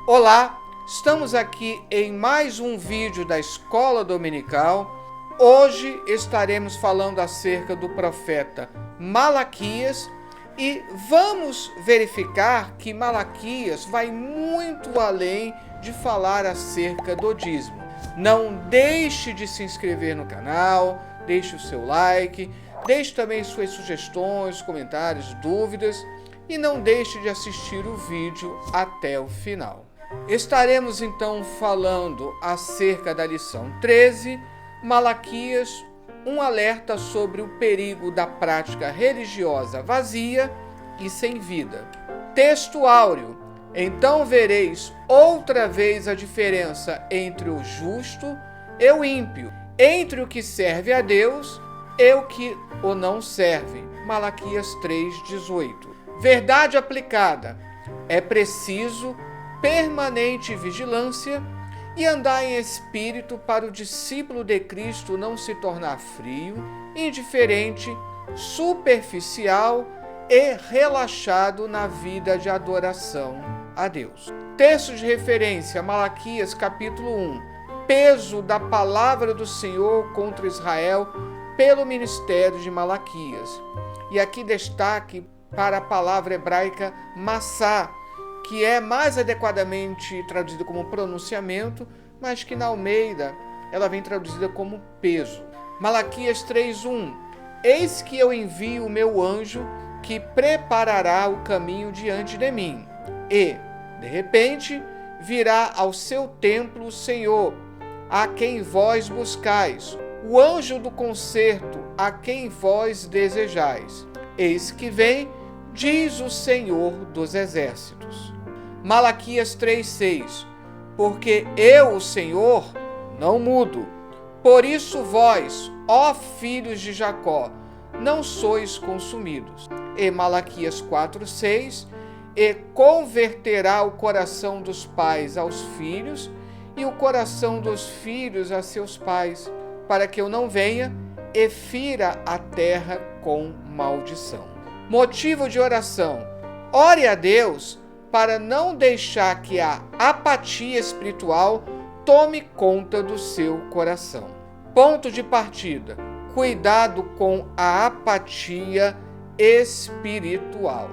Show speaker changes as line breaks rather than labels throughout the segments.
Olá, estamos aqui em mais um vídeo da Escola Dominical. Hoje estaremos falando acerca do profeta Malaquias e vamos verificar que Malaquias vai muito além de falar acerca do dízimo. Não deixe de se inscrever no canal, deixe o seu like, deixe também suas sugestões, comentários, dúvidas e não deixe de assistir o vídeo até o final. Estaremos então falando acerca da lição 13, Malaquias, um alerta sobre o perigo da prática religiosa vazia e sem vida. Texto áureo: então vereis outra vez a diferença entre o justo e o ímpio, entre o que serve a Deus e o que o não serve. Malaquias 3:18. Verdade aplicada: é preciso permanente vigilância e andar em espírito para o discípulo de Cristo não se tornar frio, indiferente, superficial e relaxado na vida de adoração a Deus. Texto de referência: Malaquias capítulo 1. Peso da palavra do Senhor contra Israel pelo ministério de Malaquias. E aqui destaque para a palavra hebraica massá, que é mais adequadamente traduzida como pronunciamento, mas que na Almeida ela vem traduzida como peso. Malaquias 3:1. Eis que eu envio o meu anjo, que preparará o caminho diante de mim. E, de repente, virá ao seu templo o Senhor, a quem vós buscais, o anjo do concerto, a quem vós desejais. Eis que vem, diz o Senhor dos exércitos. Malaquias 3:6. Porque eu, o Senhor, não mudo. Por isso vós, ó filhos de Jacó, não sois consumidos. E Malaquias 4:6. E converterá o coração dos pais aos filhos e o coração dos filhos a seus pais, para que eu não venha e fira a terra com maldição. Motivo de oração: ore a Deus para não deixar que a apatia espiritual tome conta do seu coração. Ponto de partida: cuidado com a apatia espiritual.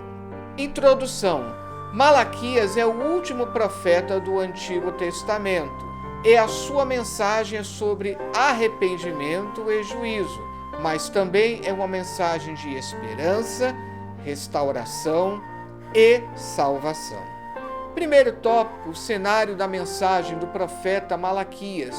Introdução: Malaquias é o último profeta do Antigo Testamento e a sua mensagem é sobre arrependimento e juízo, mas também é uma mensagem de esperança, restauração e salvação. Primeiro tópico: o cenário da mensagem do profeta Malaquias.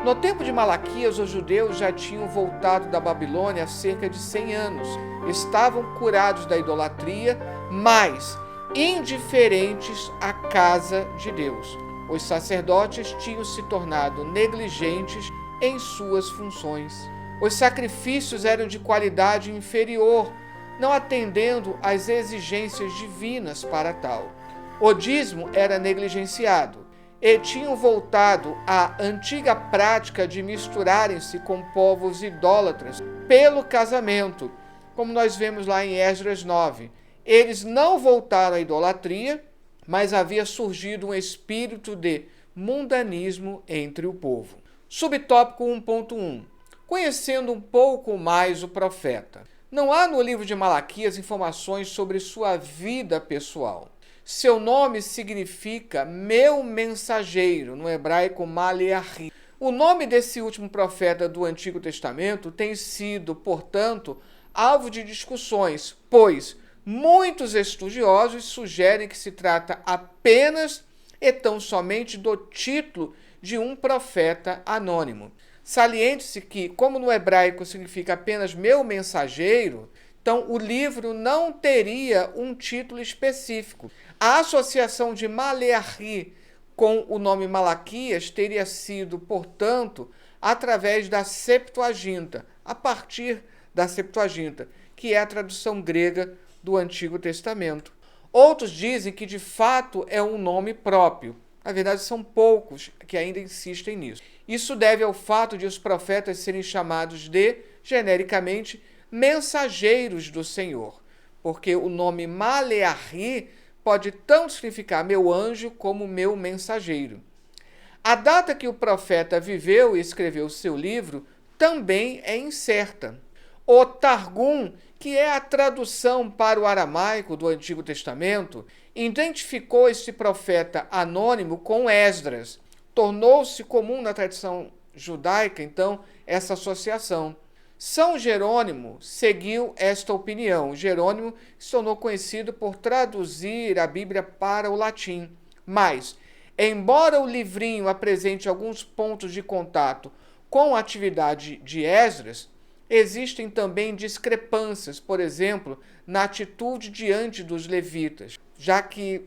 No tempo de Malaquias, os judeus já tinham voltado da Babilônia há cerca de 100 anos. Estavam curados da idolatria, mas indiferentes à casa de Deus. Os sacerdotes tinham se tornado negligentes em suas funções. Os sacrifícios eram de qualidade inferior, não atendendo às exigências divinas para tal. O dízimo era negligenciado e tinham voltado à antiga prática de misturarem-se com povos idólatras pelo casamento, como nós vemos lá em Esdras 9. Eles não voltaram à idolatria, mas havia surgido um espírito de mundanismo entre o povo. Subtópico 1.1. Conhecendo um pouco mais o profeta. Não há no livro de Malaquias informações sobre sua vida pessoal. Seu nome significa meu mensageiro, no hebraico Maleahi. O nome desse último profeta do Antigo Testamento tem sido, portanto, alvo de discussões, pois muitos estudiosos sugerem que se trata apenas e tão somente do título de um profeta anônimo. Saliente-se que, como no hebraico significa apenas meu mensageiro, então o livro não teria um título específico. A associação de Maleahi com o nome Malaquias teria sido, portanto, através da Septuaginta, a partir da Septuaginta, que é a tradução grega do Antigo Testamento. Outros dizem que de fato é um nome próprio. Na verdade, são poucos que ainda insistem nisso. Isso deve ao fato de os profetas serem chamados de, genericamente, mensageiros do Senhor, porque o nome Maleahi pode tanto significar meu anjo como meu mensageiro. A data que o profeta viveu e escreveu seu livro também é incerta. O Targum, que é a tradução para o aramaico do Antigo Testamento, identificou este profeta anônimo com Esdras. Tornou-se comum na tradição judaica, então, essa associação. São Jerônimo seguiu esta opinião. Jerônimo se tornou conhecido por traduzir a Bíblia para o latim. Mas, embora o livrinho apresente alguns pontos de contato com a atividade de Esdras, existem também discrepâncias, por exemplo, na atitude diante dos levitas, já que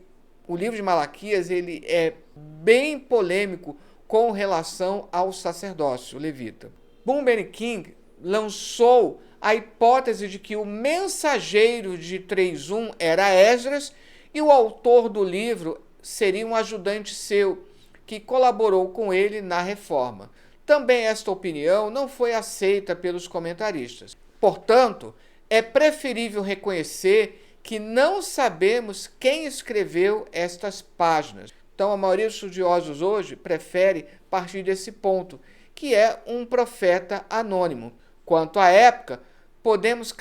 o livro de Malaquias ele é bem polêmico com relação ao sacerdócio levita. Bunbury King lançou a hipótese de que o mensageiro de 3:1 era Esdras e o autor do livro seria um ajudante seu, que colaborou com ele na reforma. Também esta opinião não foi aceita pelos comentaristas. Portanto, é preferível reconhecer que não sabemos quem escreveu estas páginas. Então, a maioria dos estudiosos hoje prefere partir desse ponto, que é um profeta anônimo. Quanto à época, podemos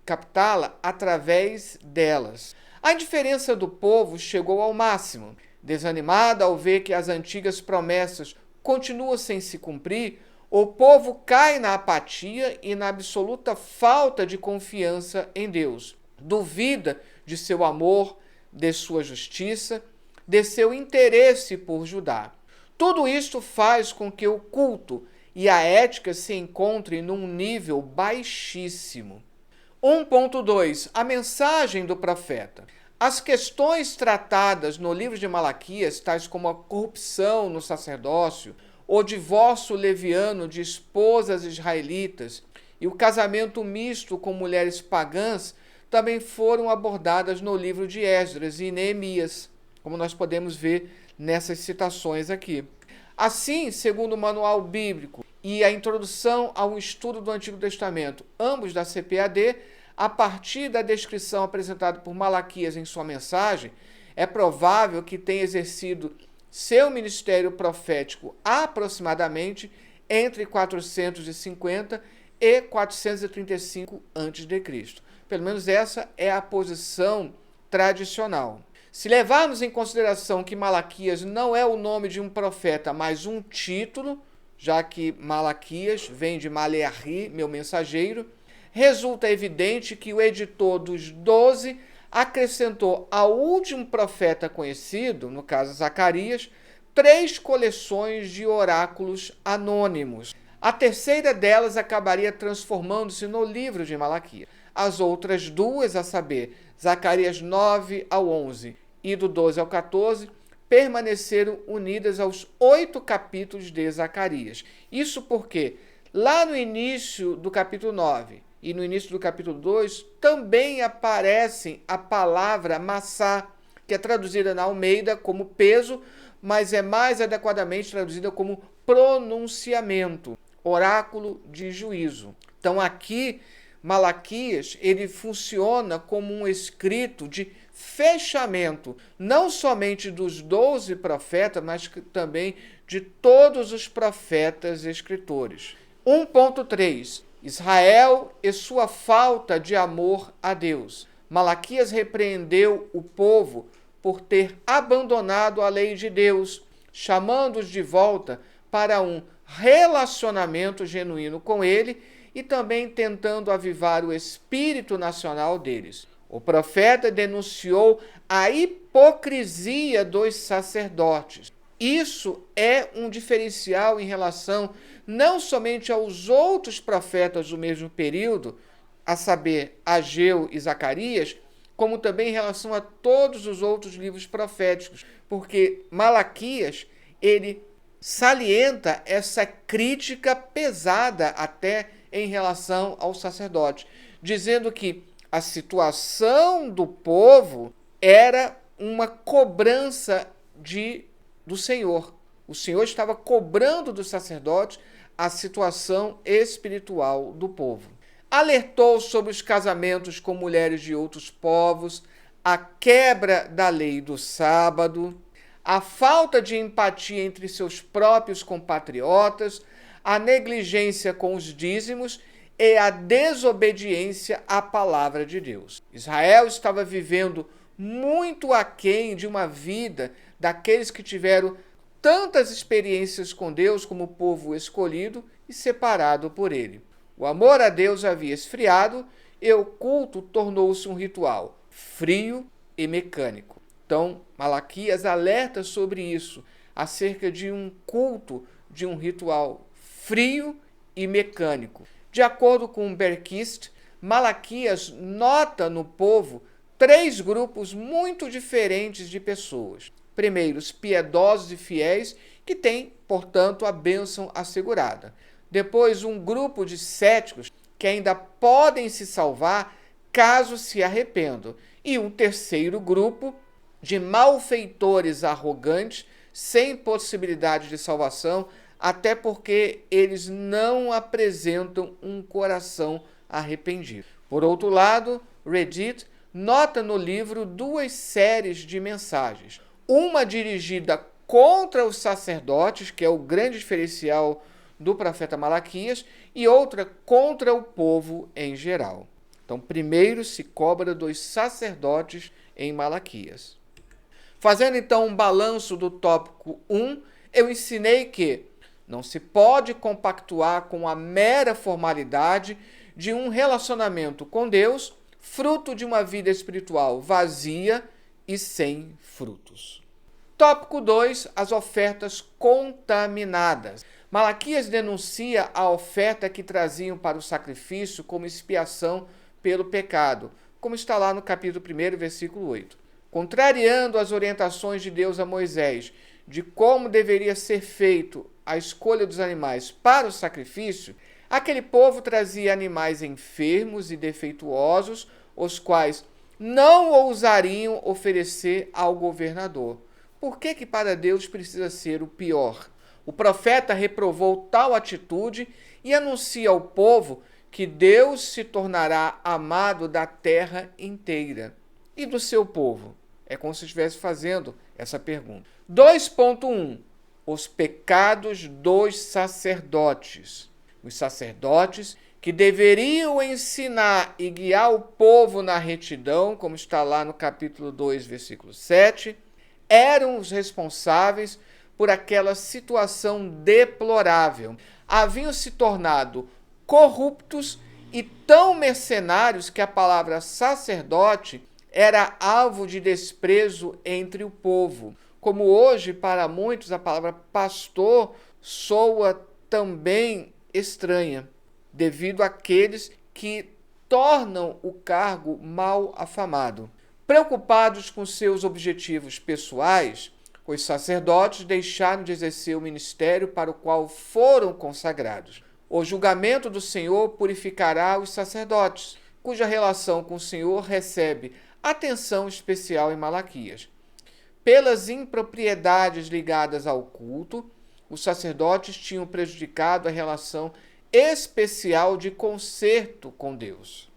captá-la através delas. A indiferença do povo chegou ao máximo. Desanimado ao ver que as antigas promessas continuam sem se cumprir, o povo cai na apatia e na absoluta falta de confiança em Deus. Duvida de seu amor, de sua justiça, de seu interesse por Judá. Tudo isto faz com que o culto e a ética se encontrem num nível baixíssimo. 1.2. A mensagem do profeta. As questões tratadas no livro de Malaquias, tais como a corrupção no sacerdócio, o divórcio leviano de esposas israelitas e o casamento misto com mulheres pagãs, também foram abordadas no livro de Esdras e Neemias, como nós podemos ver nessas citações aqui. Assim, segundo o Manual Bíblico e a Introdução ao Estudo do Antigo Testamento, ambos da CPAD, a partir da descrição apresentada por Malaquias em sua mensagem, é provável que tenha exercido seu ministério profético aproximadamente entre 450 e 435 a.C. Pelo menos essa é a posição tradicional. Se levarmos em consideração que Malaquias não é o nome de um profeta, mas um título, já que Malaquias vem de Maleahi, meu mensageiro, resulta evidente que o editor dos 12 acrescentou ao último profeta conhecido, no caso Zacarias, 3 coleções de oráculos anônimos. A terceira delas acabaria transformando-se no livro de Malaquias. As outras 2, a saber, Zacarias 9 ao 11 e do 12 ao 14, permaneceram unidas aos 8 capítulos de Zacarias. Isso porque, lá no início do capítulo 9 e no início do capítulo 2, também aparecem a palavra massá, que é traduzida na Almeida como peso, mas é mais adequadamente traduzida como pronunciamento, oráculo de juízo. Então aqui, Malaquias, ele funciona como um escrito de fechamento, não somente dos 12 profetas, mas também de todos os profetas e escritores. 1.3. Israel e sua falta de amor a Deus. Malaquias repreendeu o povo por ter abandonado a lei de Deus, chamando-os de volta para um relacionamento genuíno com ele e também tentando avivar o espírito nacional deles. O profeta denunciou a hipocrisia dos sacerdotes. Isso é um diferencial em relação não somente aos outros profetas do mesmo período, a saber, Ageu e Zacarias, como também em relação a todos os outros livros proféticos, porque Malaquias, ele salienta essa crítica pesada até em relação aos sacerdotes, dizendo que a situação do povo era uma cobrança do Senhor. O Senhor estava cobrando dos sacerdotes a situação espiritual do povo. Alertou sobre os casamentos com mulheres de outros povos, a quebra da lei do sábado, a falta de empatia entre seus próprios compatriotas, a negligência com os dízimos e a desobediência à palavra de Deus. Israel estava vivendo muito aquém de uma vida daqueles que tiveram tantas experiências com Deus como povo escolhido e separado por ele. O amor a Deus havia esfriado e o culto tornou-se um ritual frio e mecânico. Então, Malaquias alerta sobre isso, acerca de um culto, de um ritual frio e mecânico. De acordo com Berkist, Malaquias nota no povo 3 grupos muito diferentes de pessoas. Primeiro, os piedosos e fiéis, que têm, portanto, a bênção assegurada. Depois, um grupo de céticos, que ainda podem se salvar caso se arrependam. E um terceiro grupo de malfeitores arrogantes, sem possibilidade de salvação, até porque eles não apresentam um coração arrependido. Por outro lado, Reddit nota no livro 2 séries de mensagens. Uma dirigida contra os sacerdotes, que é o grande diferencial do profeta Malaquias, e outra contra o povo em geral. Então, primeiro se cobra dos sacerdotes em Malaquias. Fazendo então um balanço do tópico 1, eu ensinei que não se pode compactuar com a mera formalidade de um relacionamento com Deus, fruto de uma vida espiritual vazia e sem frutos. Tópico 2, as ofertas contaminadas. Malaquias denuncia a oferta que traziam para o sacrifício como expiação pelo pecado, como está lá no capítulo 1, versículo 8. Contrariando as orientações de Deus a Moisés de como deveria ser feito a escolha dos animais para o sacrifício, aquele povo trazia animais enfermos e defeituosos, os quais não ousariam oferecer ao governador. Por que para Deus precisa ser o pior? O profeta reprovou tal atitude e anuncia ao povo que Deus se tornará amado da terra inteira. E do seu povo? É como se estivesse fazendo essa pergunta. 2.1. Os pecados dos sacerdotes. Os sacerdotes que deveriam ensinar e guiar o povo na retidão, como está lá no capítulo 2, versículo 7, eram os responsáveis por aquela situação deplorável. Haviam se tornado corruptos e tão mercenários que a palavra sacerdote era alvo de desprezo entre o povo. Como hoje, para muitos, a palavra pastor soa também estranha, devido àqueles que tornam o cargo mal afamado. Preocupados com seus objetivos pessoais, os sacerdotes deixaram de exercer o ministério para o qual foram consagrados. O julgamento do Senhor purificará os sacerdotes, cuja relação com o Senhor recebe atenção especial em Malaquias. Pelas impropriedades ligadas ao culto, os sacerdotes tinham prejudicado a relação especial de conserto com Deus.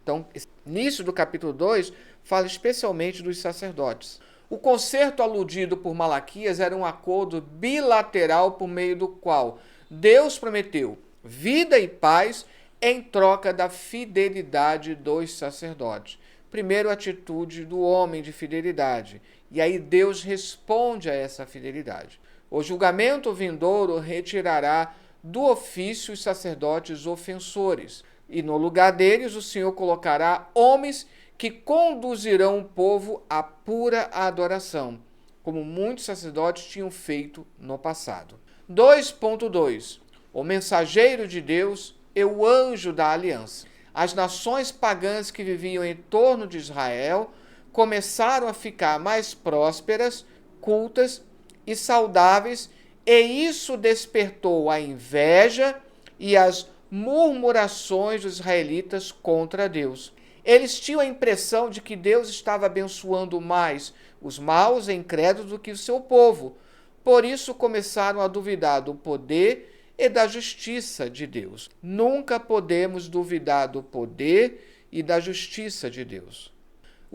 Então, início do capítulo 2 fala especialmente dos sacerdotes. O conserto aludido por Malaquias era um acordo bilateral por meio do qual Deus prometeu vida e paz em troca da fidelidade dos sacerdotes. Primeiro, a atitude do homem de fidelidade, e aí Deus responde a essa fidelidade. O julgamento vindouro retirará do ofício os sacerdotes ofensores, e no lugar deles o Senhor colocará homens que conduzirão o povo à pura adoração, como muitos sacerdotes tinham feito no passado. 2.2. O mensageiro de Deus e o anjo da aliança. As nações pagãs que viviam em torno de Israel começaram a ficar mais prósperas, cultas e saudáveis, e isso despertou a inveja e as murmurações dos israelitas contra Deus. Eles tinham a impressão de que Deus estava abençoando mais os maus e incrédulos do que o seu povo. Por isso começaram a duvidar do poder e da justiça de Deus. Nunca podemos duvidar do poder e da justiça de Deus.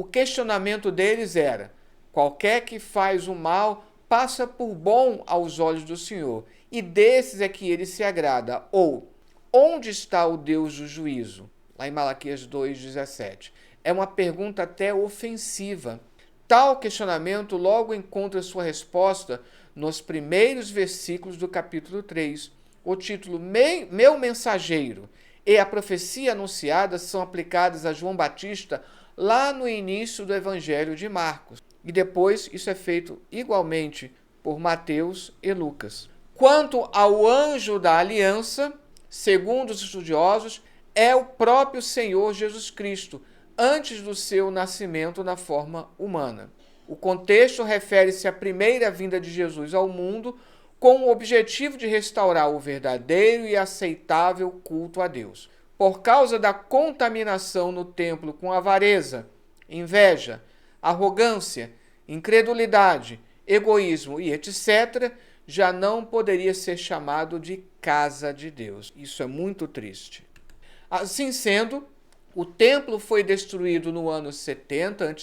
O questionamento deles era: qualquer que faz o mal passa por bom aos olhos do Senhor, e desses é que ele se agrada. Ou, onde está o Deus do juízo? Lá em Malaquias 2,17. É uma pergunta até ofensiva. Tal questionamento logo encontra sua resposta nos primeiros versículos do capítulo 3. O título Meu Mensageiro e a profecia anunciada são aplicadas a João Batista lá no início do Evangelho de Marcos. E depois isso é feito igualmente por Mateus e Lucas. Quanto ao anjo da aliança, segundo os estudiosos, é o próprio Senhor Jesus Cristo, antes do seu nascimento na forma humana. O contexto refere-se à primeira vinda de Jesus ao mundo com o objetivo de restaurar o verdadeiro e aceitável culto a Deus. Por causa da contaminação no templo com avareza, inveja, arrogância, incredulidade, egoísmo e etc., já não poderia ser chamado de casa de Deus. Isso é muito triste. Assim sendo, o templo foi destruído no ano 70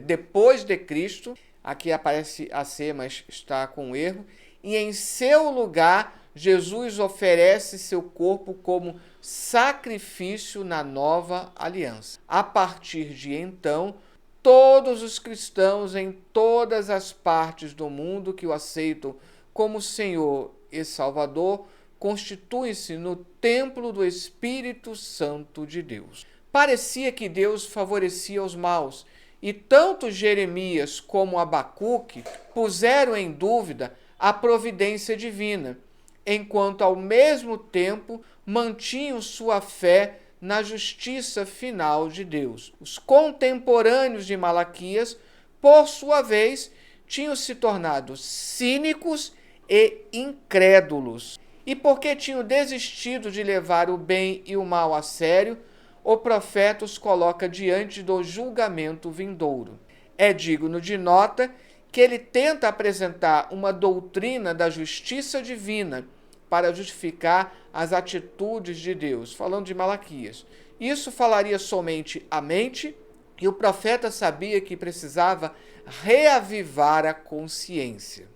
depois de Cristo. Aqui aparece AC, mas está com erro. E em seu lugar, Jesus oferece seu corpo como sacrifício na nova aliança. A partir de então, todos os cristãos em todas as partes do mundo que o aceitam como Senhor e Salvador constituem-se no templo do Espírito Santo de Deus. Parecia que Deus favorecia os maus, e tanto Jeremias como Abacuque puseram em dúvida a providência divina, enquanto ao mesmo tempo mantinham sua fé na justiça final de Deus. Os contemporâneos de Malaquias, por sua vez, tinham se tornado cínicos e incrédulos. E porque tinham desistido de levar o bem e o mal a sério, o profeta os coloca diante do julgamento vindouro. É digno de nota que ele tenta apresentar uma doutrina da justiça divina para justificar as atitudes de Deus, falando de Malaquias. Isso falaria somente à mente, e o profeta sabia que precisava reavivar a consciência.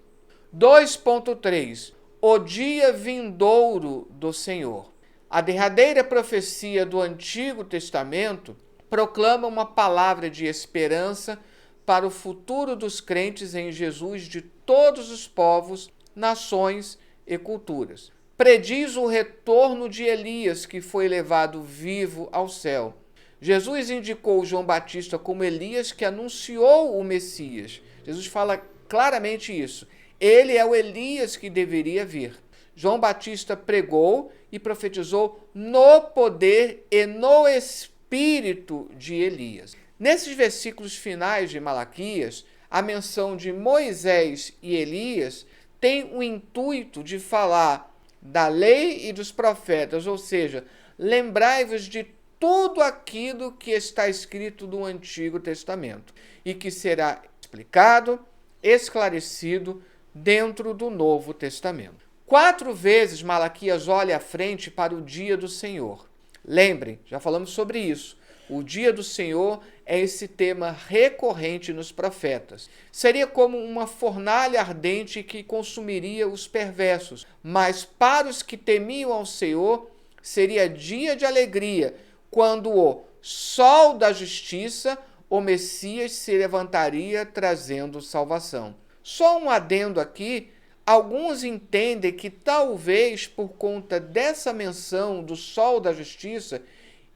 2.3. O dia vindouro do Senhor. A derradeira profecia do Antigo Testamento proclama uma palavra de esperança para o futuro dos crentes em Jesus de todos os povos, nações e culturas. Prediz o retorno de Elias, que foi levado vivo ao céu. Jesus indicou João Batista como Elias que anunciou o Messias. Jesus fala claramente isso. Ele é o Elias que deveria vir. João Batista pregou e profetizou no poder e no espírito de Elias. Nesses versículos finais de Malaquias, a menção de Moisés e Elias tem o intuito de falar da lei e dos profetas, ou seja, lembrai-vos de tudo aquilo que está escrito no Antigo Testamento e que será explicado, esclarecido dentro do Novo Testamento. 4 vezes Malaquias olha à frente para o dia do Senhor. Lembrem, já falamos sobre isso. O dia do Senhor é esse tema recorrente nos profetas. Seria como uma fornalha ardente que consumiria os perversos, mas para os que temiam ao Senhor seria dia de alegria, quando o sol da justiça, o Messias, se levantaria trazendo salvação. Só um adendo aqui. Alguns entendem que talvez por conta dessa menção do sol da justiça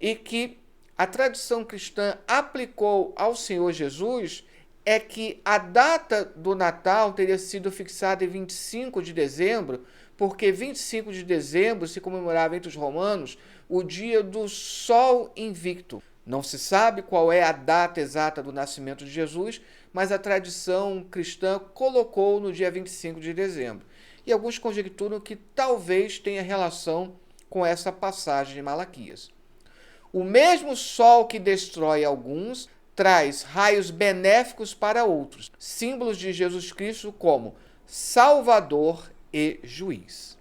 e que a tradição cristã aplicou ao Senhor Jesus, é que a data do Natal teria sido fixada em 25 de dezembro, porque 25 de dezembro se comemorava entre os romanos o dia do sol invicto. Não se sabe qual é a data exata do nascimento de Jesus, mas a tradição cristã colocou no dia 25 de dezembro. E alguns conjecturam que talvez tenha relação com essa passagem de Malaquias. O mesmo sol que destrói alguns traz raios benéficos para outros, símbolos de Jesus Cristo como Salvador e Juiz.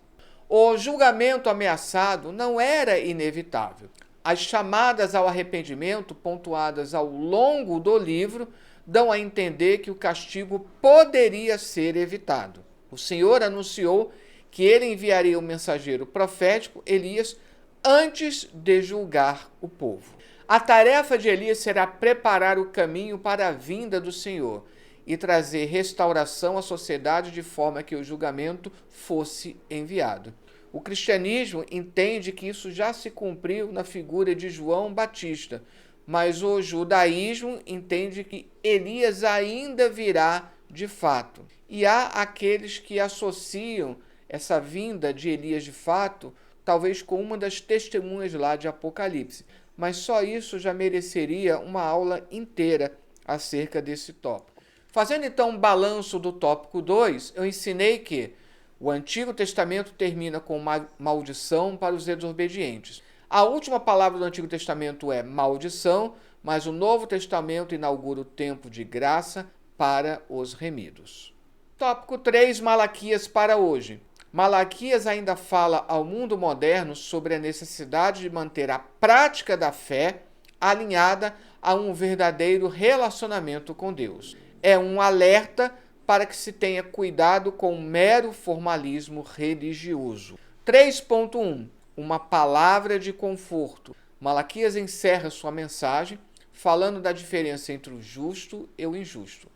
O julgamento ameaçado não era inevitável. As chamadas ao arrependimento, pontuadas ao longo do livro, dão a entender que o castigo poderia ser evitado. O Senhor anunciou que ele enviaria o mensageiro profético, Elias, antes de julgar o povo. A tarefa de Elias será preparar o caminho para a vinda do Senhor e trazer restauração à sociedade de forma que o julgamento fosse enviado. O cristianismo entende que isso já se cumpriu na figura de João Batista, mas o judaísmo entende que Elias ainda virá de fato. E há aqueles que associam essa vinda de Elias de fato, talvez com uma das testemunhas lá de Apocalipse. Mas só isso já mereceria uma aula inteira acerca desse tópico. Fazendo então um balanço do tópico 2, eu ensinei que o Antigo Testamento termina com maldição para os desobedientes. A última palavra do Antigo Testamento é maldição, mas o Novo Testamento inaugura o tempo de graça para os remidos. Tópico 3, Malaquias para hoje. Malaquias ainda fala ao mundo moderno sobre a necessidade de manter a prática da fé alinhada a um verdadeiro relacionamento com Deus. É um alerta para que se tenha cuidado com o mero formalismo religioso. 3.1. Uma palavra de conforto. Malaquias encerra sua mensagem falando da diferença entre o justo e o injusto.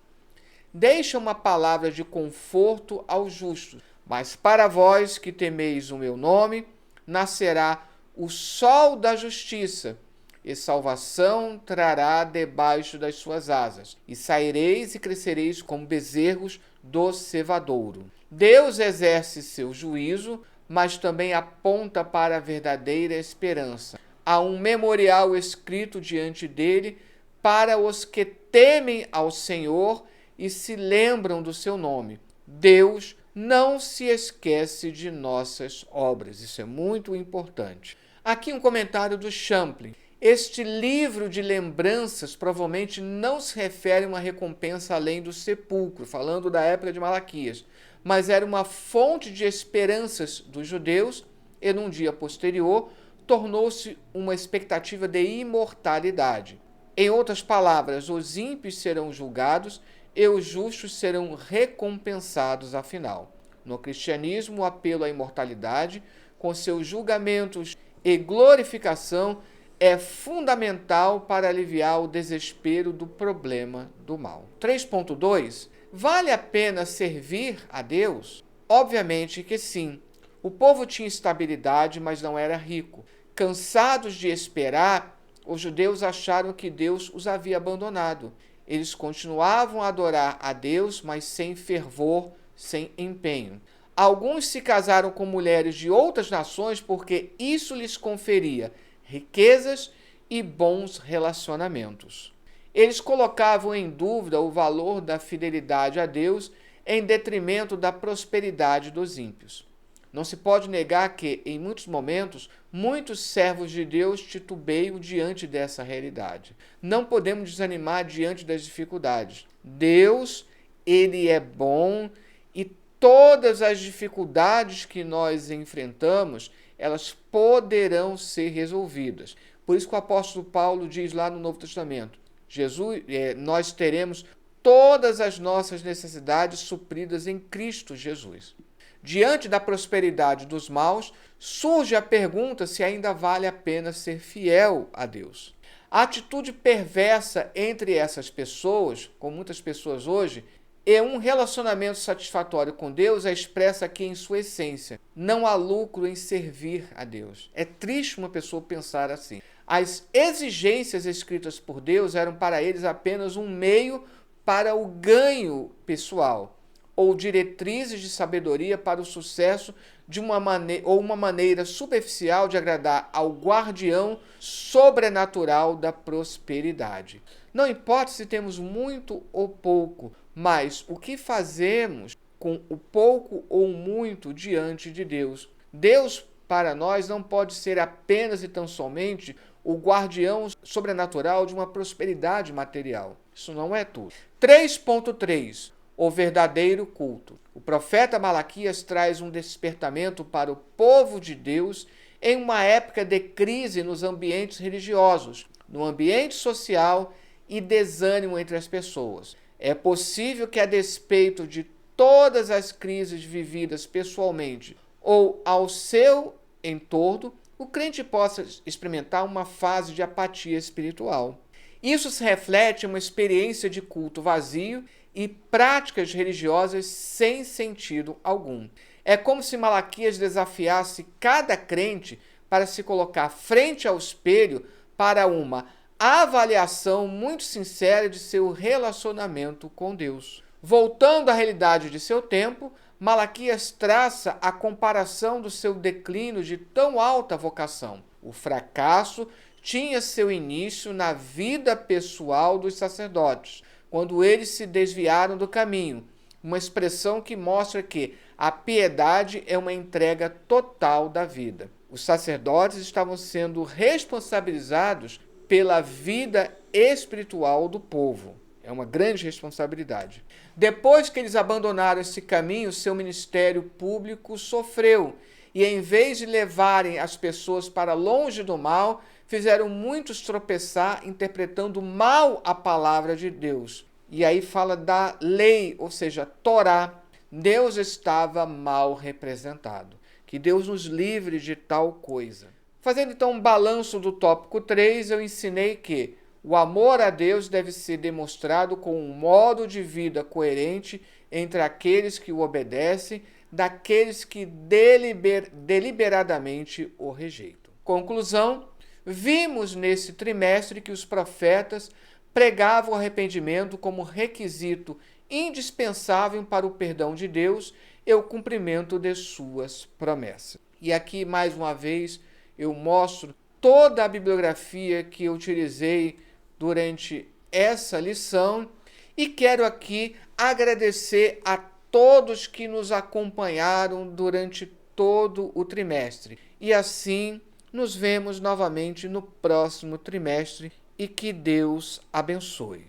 Deixa uma palavra de conforto aos justos, mas para vós que temeis o meu nome, nascerá o sol da justiça, e salvação trará debaixo das suas asas, e saireis e crescereis como bezerros do cevadouro. Deus exerce seu juízo, mas também aponta para a verdadeira esperança. Há um memorial escrito diante dele para os que temem ao Senhor e se lembram do seu nome. Deus não se esquece de nossas obras. Isso é muito importante. Aqui um comentário do Champlin. Este livro de lembranças provavelmente não se refere a uma recompensa além do sepulcro, falando da época de Malaquias, mas era uma fonte de esperanças dos judeus e, num dia posterior, tornou-se uma expectativa de imortalidade. Em outras palavras, os ímpios serão julgados e os justos serão recompensados afinal. No cristianismo, o apelo à imortalidade, com seus julgamentos e glorificação, é fundamental para aliviar o desespero do problema do mal. 3.2. Vale a pena servir a Deus? Obviamente que sim. O povo tinha estabilidade, mas não era rico. Cansados de esperar, os judeus acharam que Deus os havia abandonado. Eles continuavam a adorar a Deus, mas sem fervor, sem empenho. Alguns se casaram com mulheres de outras nações porque isso lhes conferia riquezas e bons relacionamentos. Eles colocavam em dúvida o valor da fidelidade a Deus em detrimento da prosperidade dos ímpios. Não se pode negar que, em muitos momentos, muitos servos de Deus titubeiam diante dessa realidade. Não podemos desanimar diante das dificuldades. Deus, ele é bom e todas as dificuldades que nós enfrentamos, elas poderão ser resolvidas. Por isso que o apóstolo Paulo diz lá no Novo Testamento, nós teremos todas as nossas necessidades supridas em Cristo Jesus. Diante da prosperidade dos maus, surge a pergunta se ainda vale a pena ser fiel a Deus. A atitude perversa entre essas pessoas, com muitas pessoas hoje, e um relacionamento satisfatório com Deus é expressa aqui em sua essência. Não há lucro em servir a Deus. É triste uma pessoa pensar assim. As exigências escritas por Deus eram para eles apenas um meio para o ganho pessoal, ou diretrizes de sabedoria para o sucesso de uma maneira superficial de agradar ao guardião sobrenatural da prosperidade. Não importa se temos muito ou pouco, mas o que fazemos com o pouco ou muito diante de Deus. Deus, para nós, não pode ser apenas e tão somente o guardião sobrenatural de uma prosperidade material. Isso não é tudo. 3.3. O verdadeiro culto. O profeta Malaquias traz um despertamento para o povo de Deus em uma época de crise nos ambientes religiosos, no ambiente social e desânimo entre as pessoas. É possível que, a despeito de todas as crises vividas pessoalmente ou ao seu entorno, o crente possa experimentar uma fase de apatia espiritual. Isso se reflete em uma experiência de culto vazio e práticas religiosas sem sentido algum. É como se Malaquias desafiasse cada crente para se colocar frente ao espelho para uma avaliação muito sincera de seu relacionamento com Deus. Voltando à realidade de seu tempo, Malaquias traça a comparação do seu declínio de tão alta vocação. O fracasso tinha seu início na vida pessoal dos sacerdotes, quando eles se desviaram do caminho, uma expressão que mostra que a piedade é uma entrega total da vida. Os sacerdotes estavam sendo responsabilizados pela vida espiritual do povo. É uma grande responsabilidade. Depois que eles abandonaram esse caminho, seu ministério público sofreu. E em vez de levarem as pessoas para longe do mal, fizeram muitos tropeçar interpretando mal a palavra de Deus. E aí fala da lei, ou seja, Torá. Deus estava mal representado. Que Deus nos livre de tal coisa. Fazendo então um balanço do tópico 3, eu ensinei que o amor a Deus deve ser demonstrado com um modo de vida coerente entre aqueles que o obedecem, daqueles que deliberadamente o rejeitam. Conclusão, vimos nesse trimestre que os profetas pregavam o arrependimento como requisito indispensável para o perdão de Deus e o cumprimento de suas promessas. E aqui, mais uma vez, eu mostro toda a bibliografia que eu utilizei durante essa lição e quero aqui agradecer a todos que nos acompanharam durante todo o trimestre. E assim, nos vemos novamente no próximo trimestre e que Deus abençoe.